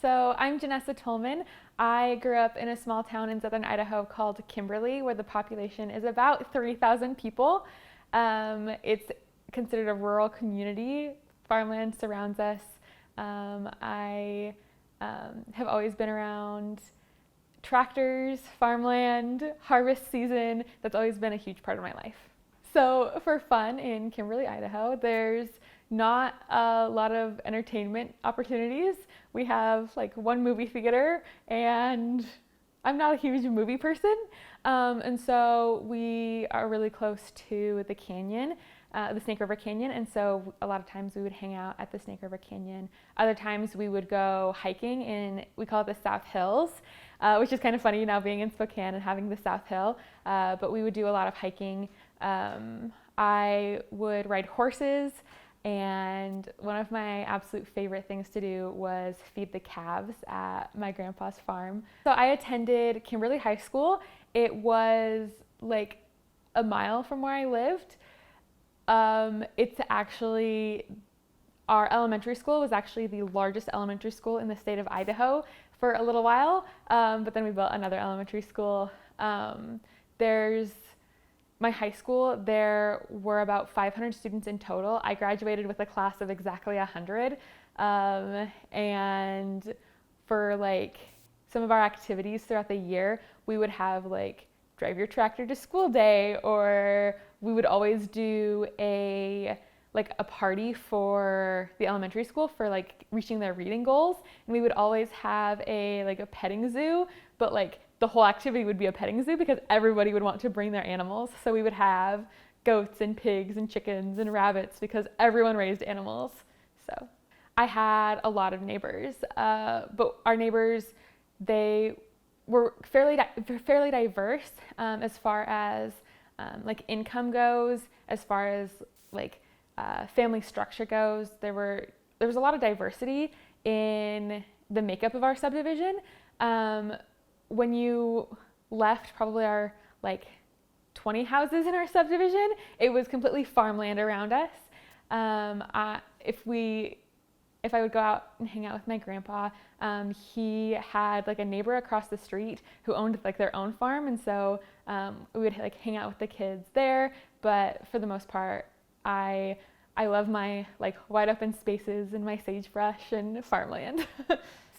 So I'm Janessa Tolman. I grew up in a small town in southern Idaho called Kimberly, where the population is about 30,000 people. It's considered a rural community. Farmland surrounds us. I have always been around tractors, farmland, harvest season. That's always been a huge part of my life. So for fun in Kimberly, Idaho, there's not a lot of entertainment opportunities. We have like one movie theater, and I'm not a huge movie person. And so we are really close to the canyon, the Snake River Canyon. And so a lot of times we would hang out at the Snake River Canyon. Other times we would go hiking we call it the South Hills, which is kind of funny now being in Spokane and having the South Hill. But we would do a lot of hiking. I would ride horses. And one of my absolute favorite things to do was feed the calves at my grandpa's farm. So I attended Kimberly High School. It was like a mile from where I lived. It's actually, our elementary school was actually the largest elementary school in the state of Idaho for a little while, but then we built another elementary school. There's my high school, there were about 500 students in total. I graduated with a class of exactly 100. And for like some of our activities throughout the year, we would have like drive your tractor to school day, or we would always do a party for the elementary school for like reaching their reading goals. And we would always have a petting zoo, but like the whole activity would be a petting zoo because everybody would want to bring their animals. So we would have goats and pigs and chickens and rabbits because everyone raised animals. So I had a lot of neighbors, but our neighbors, they were fairly diverse as far as like income goes, as far as like family structure goes. There was a lot of diversity in the makeup of our subdivision. When you left probably our like 20 houses in our subdivision, it was completely farmland around us. If I would go out and hang out with my grandpa, he had like a neighbor across the street who owned like their own farm, and so we would like hang out with the kids there. But for the most part, I love my like wide open spaces and my sagebrush and farmland.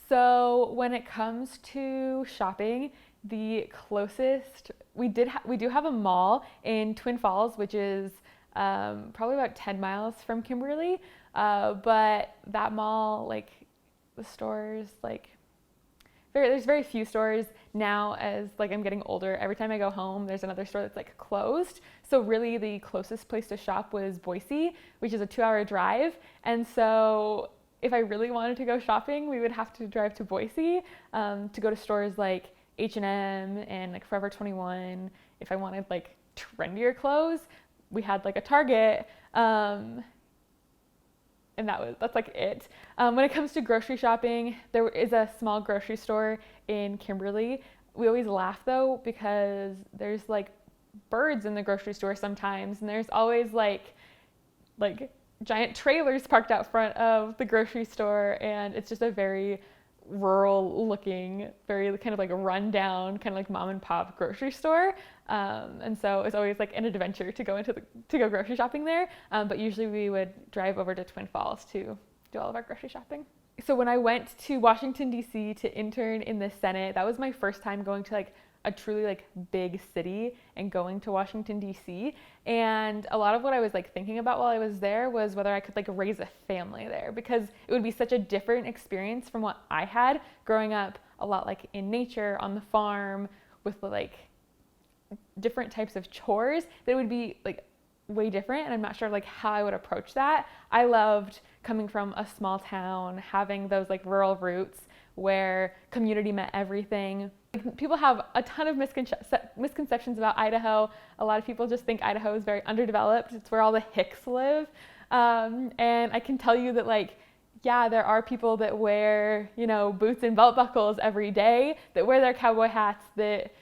So when it comes to shopping, the closest we do have a mall in Twin Falls, which is probably about 10 miles from Kimberly. But that mall, like the stores, like there's very few stores now. As like I'm getting older, every time I go home, there's another store that's like closed. So really the closest place to shop was Boise, which is a 2-hour drive. And so if I really wanted to go shopping, we would have to drive to Boise to go to stores like H&M and like Forever 21. If I wanted like trendier clothes, we had like a Target, and that's like it. When it comes to grocery shopping, there is a small grocery store in Kimberly. We always laugh though because there's like birds in the grocery store sometimes, and there's always like giant trailers parked out front of the grocery store, and it's just a very rural looking, very kind of like a rundown, kind of like mom and pop grocery store. And so it's always like an adventure to go grocery shopping there. But usually we would drive over to Twin Falls to do all of our grocery shopping. So when I went to Washington, D.C. to intern in the Senate, that was my first time going to like a truly like big city and going to Washington, D.C. And a lot of what I was like thinking about while I was there was whether I could like raise a family there, because it would be such a different experience from what I had growing up a lot like in nature on the farm with like different types of chores, that it would be like way different. And I'm not sure like how I would approach that. I loved coming from a small town, having those like rural roots where community meant everything. People have a ton of misconceptions about Idaho. A lot of people just think Idaho is very underdeveloped. It's where all the hicks live. And I can tell you that like, yeah, there are people that wear, boots and belt buckles every day, that wear their cowboy hats, that,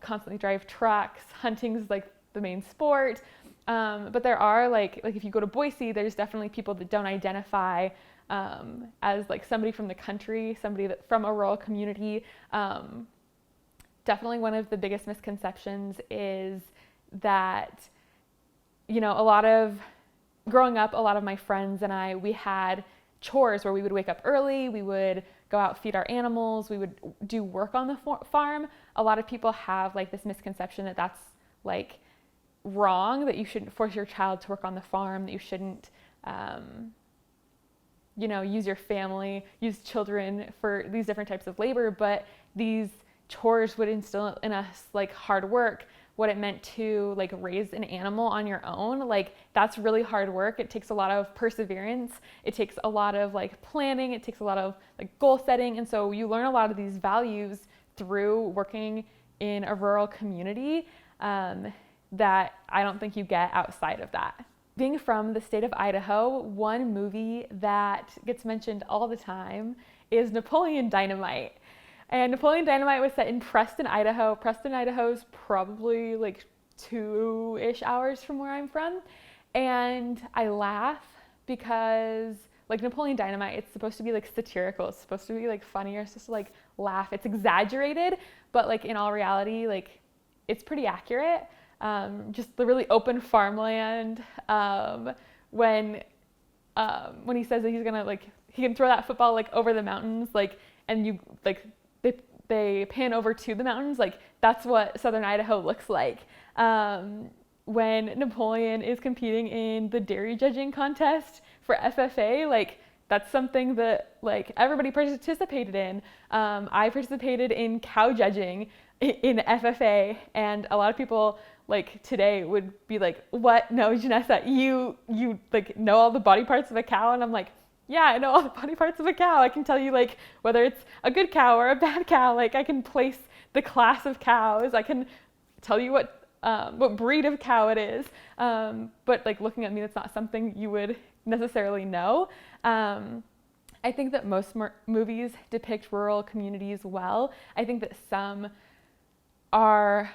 constantly drive trucks. Hunting's like the main sport. But there are like if you go to Boise, there's definitely people that don't identify as like somebody from the country, somebody that from a rural community. Definitely one of the biggest misconceptions is that, you know, growing up, a lot of my friends and I, we had chores where we would wake up early, we would go out, feed our animals, we would do work on the farm. A lot of people have like this misconception that that's like wrong, that you shouldn't force your child to work on the farm, that you shouldn't, you know, use use children for these different types of labor, but these chores would instill in us like hard work, what it meant to like raise an animal on your own. Like that's really hard work. It takes a lot of perseverance. It takes a lot of like planning. It takes a lot of like goal setting. And so you learn a lot of these values through working in a rural community that I don't think you get outside of that. Being from the state of Idaho, one movie that gets mentioned all the time is Napoleon Dynamite. And Napoleon Dynamite was set in Preston, Idaho. Preston, Idaho is probably like 2-ish hours from where I'm from. And I laugh because like Napoleon Dynamite, it's supposed to be like satirical. It's supposed to be like funny, or it's supposed to like laugh. It's exaggerated, but like in all reality, like it's pretty accurate. Just the really open farmland. When he says that he's gonna like, he can throw that football like over the mountains, like, and you like, they pan over to the mountains, like that's what southern Idaho looks like. When Napoleon is competing in the dairy judging contest for FFA, like that's something that like everybody participated in. I participated in cow judging in FFA, and a lot of people like today would be like, what? No, Janessa, you like know all the body parts of a cow? And I'm like, yeah, I know all the body parts of a cow. I can tell you like whether it's a good cow or a bad cow. Like I can place the class of cows. I can tell you what breed of cow it is. But like looking at me, that's not something you would necessarily know. I think that most movies depict rural communities well. I think that some are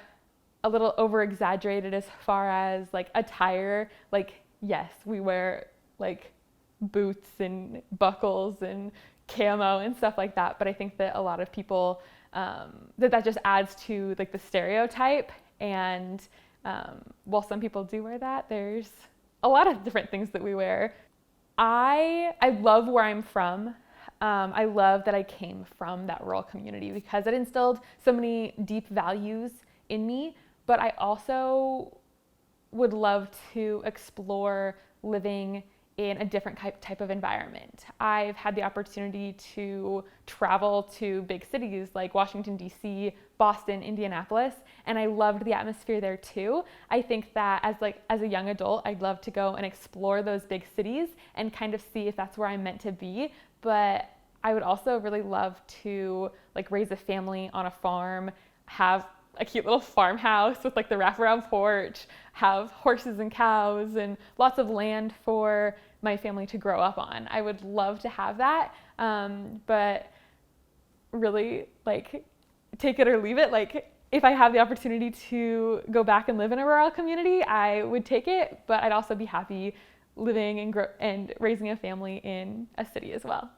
a little over exaggerated as far as like attire. Like yes, we wear like boots and buckles and camo and stuff like that, but I think that a lot of people that just adds to like the stereotype. And while some people do wear that, there's a lot of different things that we wear. I love where I'm from. I love that I came from that rural community because it instilled so many deep values in me, but I also would love to explore living in a different type of environment. I've had the opportunity to travel to big cities like Washington, D.C., Boston, Indianapolis, and I loved the atmosphere there too. I think that as a young adult, I'd love to go and explore those big cities and kind of see if that's where I'm meant to be. But I would also really love to like raise a family on a farm, have a cute little farmhouse with like the wraparound porch, have horses and cows and lots of land for my family to grow up on. I would love to have that, but really like take it or leave it. Like if I have the opportunity to go back and live in a rural community, I would take it, but I'd also be happy living and raising a family in a city as well.